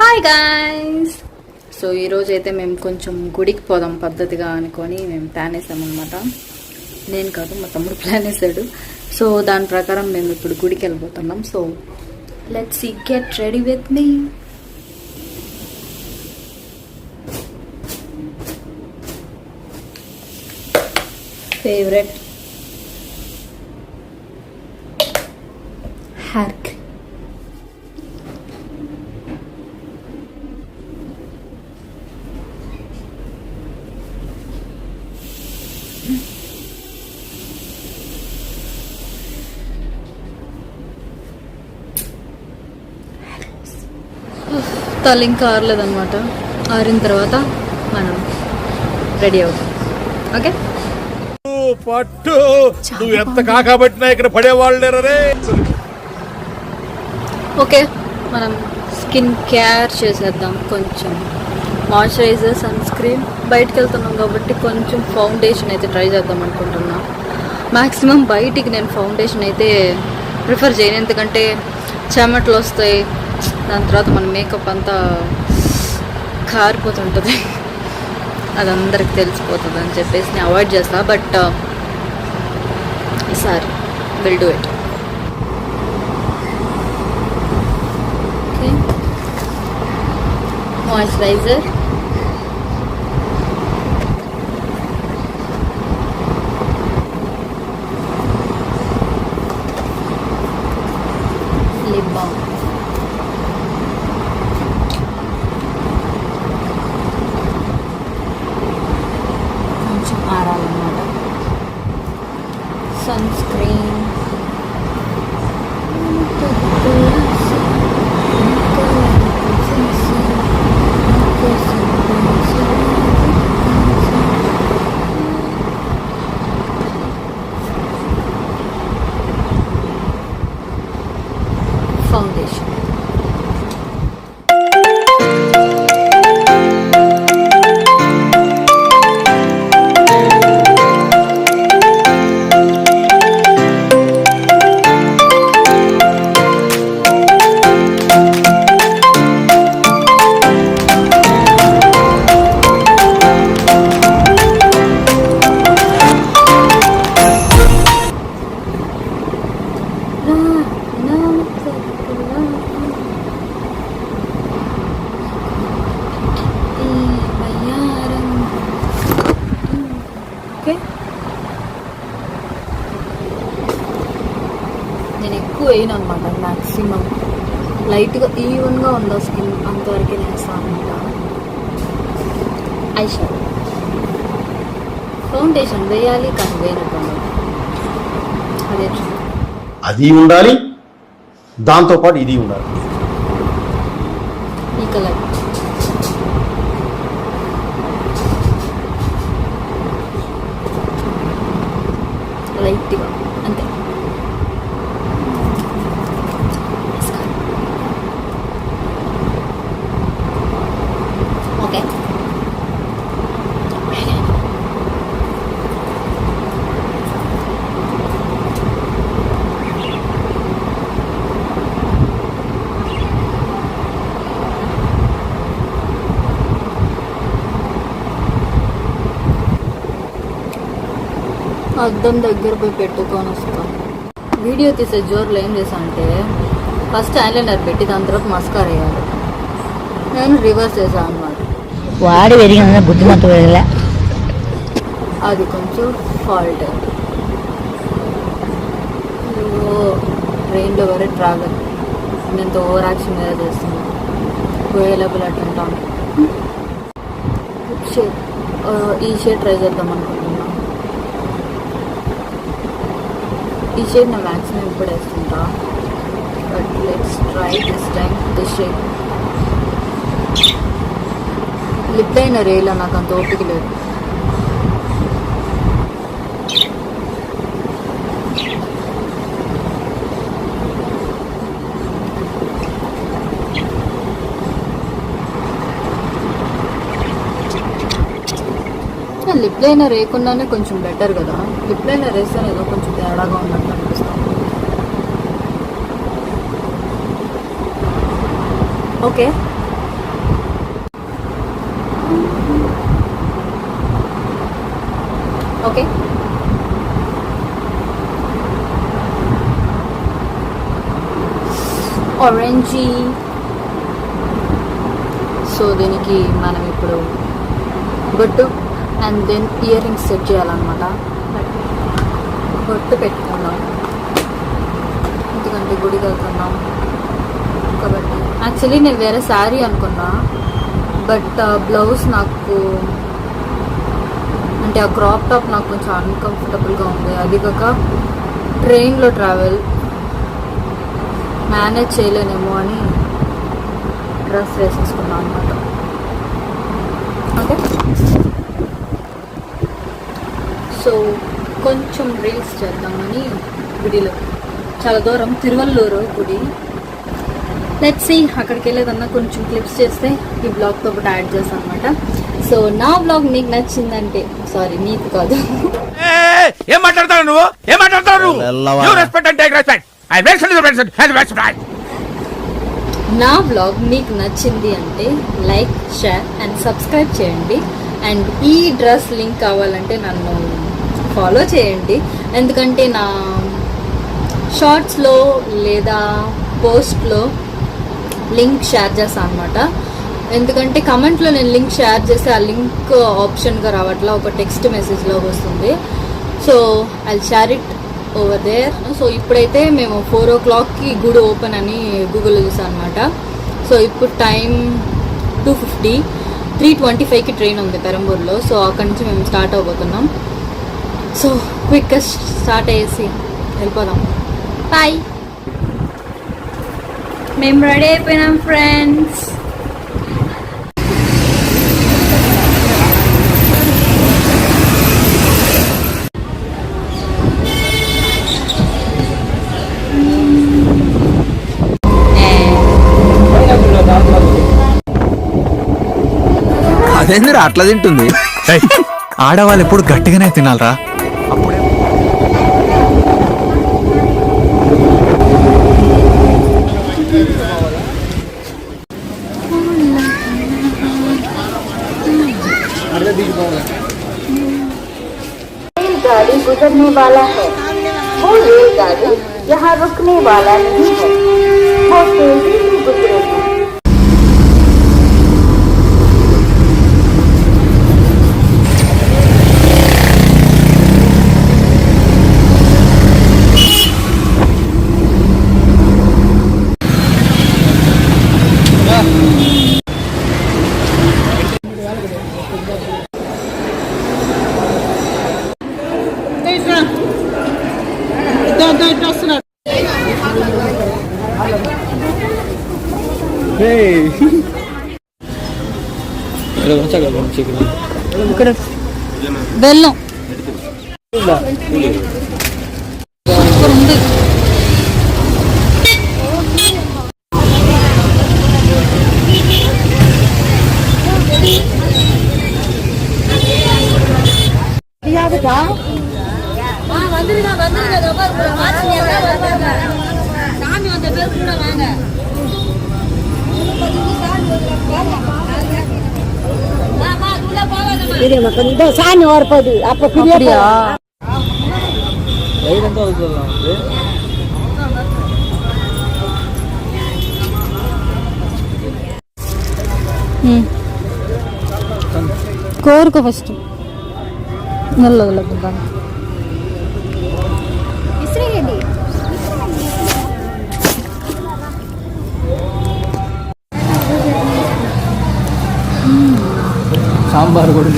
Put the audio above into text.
Hi guys. So ఈరోజు అయితే మేము కొంచెం గుడికి పోదాం పద్ధతిగా అనుకొని మేము ప్లాన్ వేసామన్నమాట. నేను కాదు, మా తమ్ముడు ప్లాన్ వేసాడు. సో దాని ప్రకారం మేము ఇప్పుడు గుడికి వెళ్ళిపోతున్నాం. So let's get ready with me. Favourite hair cream. తల ఇంకా ఆరలేదన్నమాట. ఆరిన తర్వాత మనం రెడీ అవుతాం. ఓకే, పట్టు నువ్వు ఎంత కాకబట్టినా ఇక్కడ పడేవాళ్ళేరే. ఓకే, మనం స్కిన్ కేర్ చేసేద్దాం. కొంచెం మాయిశ్చరైజర్, సన్ స్క్రీన్. బయటకు వెళ్తున్నాం కాబట్టి కొంచెం ఫౌండేషన్ అయితే ట్రై చేద్దాం అనుకుంటున్నా. మ్యాక్సిమం బయటికి నేను ఫౌండేషన్ అయితే ప్రిఫర్ చేయను, ఎందుకంటే చెమటలు వస్తాయి. దాని తర్వాత మన మేకప్ అంతా కారిపోతుంటుంది, అది అందరికి తెలిసిపోతుంది అని చెప్పేసి నేను అవాయిడ్ చేస్తా. బట్ ఈసారి will do it. Okay, moisturiser, lip balm, కొంచెం ఆరాలన్నమాట, సన్ స్క్రీన్, ఫౌండేషన్. నేను ఎక్కువ వేయను అనమాట, మ్యాక్సిమం లైట్గా ఈవెన్గా ఉందా స్కిన్ అంతవరకు నేను వేస్తాను అనమాట. ఐ షాడో, ఫౌండేషన్ వేయాలి కానీ వేయనట్టు అదే అది ఉండాలి, దాంతోపాటు ఇది ఉండాలి. ఈ కలర్ లైట్గా అంతే. ఓకే, అద్దం దగ్గర పోయి పెట్టుకొని వస్తాం. వీడియో తీసే జోరులో ఏం చేసా అంటే ఫస్ట్ ఐలైనర్ పెట్టి దాని తర్వాత మస్కారా వేయాలి. నేను రివర్స్ చేశాను అనమాట. వాడి పెరిగిన బుద్ధిమంతు పెరగలే, అది కొంచెం ఫాల్ట్. ట్రైన్లో వరే ట్రావెల్ నేను ఓవర్ యాక్షన్ మీద చేస్తున్నాను. అవైలబుల్ అట్టుంటాను. షేడ్, ఈ షేడ్ ట్రై చేద్దాం అనుకుంటున్నాను. ఈ షేడ్ నా మ్యాక్సిమం ఇప్పుడు వేస్తుంటా. But let's try this time this shade. Lip liner వేయాల, నాకు అంత ఓపిక లేదు. లిప్ లైనర్ వేయకుండానే కొంచెం బెటర్ కదా. లిప్ లైనర్ వేస్తే ఏదో కొంచెం తేడాగా ఉన్నట్టు అనిపిస్తుంది. Okay, okay. ఆరెంజీ. సో దీనికి మనం ఇప్పుడు బొట్టు and then earrings set చేయాలన్నమాట. బొట్టు పెట్టుకున్నాం ఎందుకంటే గుడికి వెళ్తున్నాం కాబట్టి. యాక్చువల్లీ నేను వేరే శారీ అనుకున్నా, బట్ బ్లౌజ్ నాకు అంటే ఆ క్రాప్ టాప్ నాకు కొంచెం అన్కంఫర్టబుల్గా ఉంది. అది కాక ట్రైన్లో ట్రావెల్ మేనేజ్ చేయలేనేమో అని డ్రెస్ వేసేసుకున్నాను అనమాట. ఓకే. సో కొంచెం రీల్స్ చేద్దామని గుడిలో, చాలా దూరం తిరువల్లూరు గుడి. లెట్స్ సీ, అక్కడికి వెళ్ళేదన్నా కొంచెం క్లిప్స్ చేస్తే ఈ బ్లాగ్తో పాటు యాడ్ చేస్తాను అనమాట. సో నా బ్లాగ్ నీకు నచ్చిందంటే, సారీ నీకు కాదు, ఏం మాట్లాడతావు నువ్వు? ఏం మాట్లాడతావు నువ్వు? You respect and take respect. I respect the respect and respect. నా బ్లాగ్ మీకు నచ్చింది అంటే లైక్, షేర్ అండ్ సబ్స్క్రైబ్ చేయండి. అండ్ ఈ డ్రెస్ లింక్ కావాలంటే నన్ను ఫాలో చేయండి, ఎందుకంటే నా షార్ట్స్లో లేదా పోస్ట్లో లింక్ షేర్ చేస్తాను అనమాట. ఎందుకంటే కమెంట్లో నేను లింక్ షేర్ చేస్తే ఆ లింక్ ఆప్షన్గా రావట్లా, ఒక టెక్స్ట్ మెసేజ్లో వస్తుంది. So I share it over there. సో ఇప్పుడైతే మేము 4 o'clockకి గుడి ఓపెన్ అని గూగుల్లో చూసాం అనమాట. సో ఇప్పుడు టైం 2:50, 3:25కి ట్రైన్ ఉంది పెరంబూర్లో. సో అక్కడి నుంచి మేము స్టార్ట్ అవబోతున్నాం. సో క్విక్గా స్టార్ట్ అయ్యేసి వెళ్ళిపోదాం. బాయ్. మేము రెడీ అయిపోయినాం ఫ్రెండ్స్. అదేందిరా అట్లా తింటుంది? ఆడవాళ్ళు ఎప్పుడు గట్టిగానే తినాలరా. అప్పుడే रेलगाड़ी गुजरने वाला है, वो रेलगाड़ी यहाँ रुकने वाला नहीं है, वो तेजी से गुजरेगी। ఇక్కడ బెల్లం ఉంది. சாமி வரப்போகுது அப்ப அப்படியா? కోరుకో ఫస్ట్ నల్లదు సాంబార్ కూడా